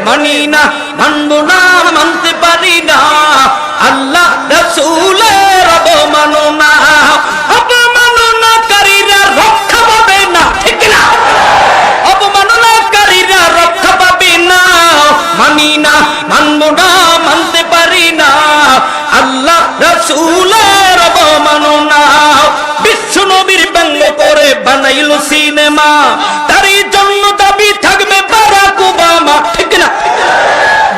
মানি না, মানব না, মানতে পারি না, আল্লাহ রাসূলের অবমাননা। অবমাননাকারীরা রক্ষা পাবে না, ঠিক না? অবমাননাকারীরা রক্ষা পাবে না। মানি না, মানব না, মানতে পারি না, আল্লাহ রাসূলের অবমাননা। বিশ্ব নবীর ব্যঙ্গ করে বানাইল সিনেমা, তারই জন্য দাবি থাকবে বারাক ওবামা, ঠিক না?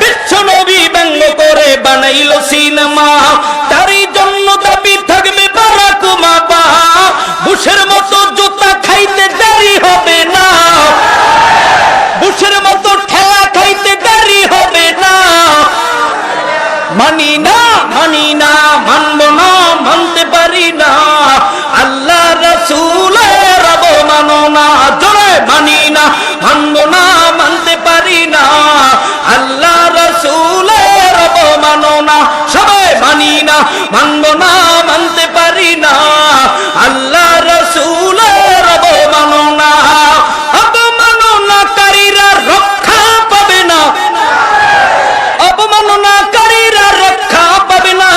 বিশ্ব নবী ব্যঙ্গ করে বানাইল সিনেমা, তারই জন্য দাবি থাকবে বারাক ওবামা। বুশের মতো জুতা খাইতে দেরি হবে না, বুশের মতো ঠেলা খাইতে দেরি হবে না। মানি না, মানি না, মানব না, মানতে পারি না, আল্লাহ রাসূলের অবমাননা। জোরে মানি না, মানব না, মানতে পারি না, আল্লাহ রাসূলের অবমাননা। সবাই মানি না, মানব না, মানতে পারি না, আল্লাহ রাসূলের অবমাননা। অবমাননাকারীরা রক্ষা পাবে না, অবমাননাকারীরা রক্ষা পাবে না।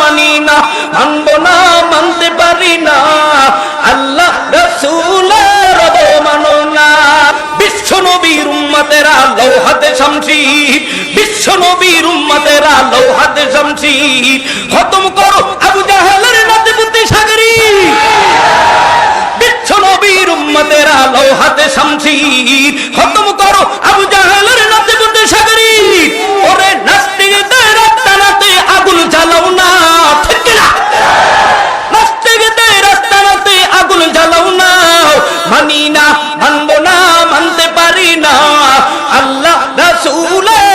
মানি না, মানব না, মানতে পারি না, আল্লাহ রাসূলের অবমাননা। বিশ্ব নবীর উম্মতেরা লৌহাতে শামশির, বিশ্ব নবীর উম্মতেরা লৌহাতে শামশির। খতম করো আবু জাহেলের নাতিপুতি সাগরী, বিশ্ব নবীর উম্মতেরা লৌহাতে শামশির। খতম করো আবু জাহেলের নাতিপুতি সাগরী। ওরে নাস্তিকদের রাস্তানাতে আগুন জ্বালাও না, ঠিক না? নাস্তিকদের রাস্তানাতে আগুন জ্বালাও না। মানি না, মানব না, মানতে পারি না, আল্লাহ রাসূলের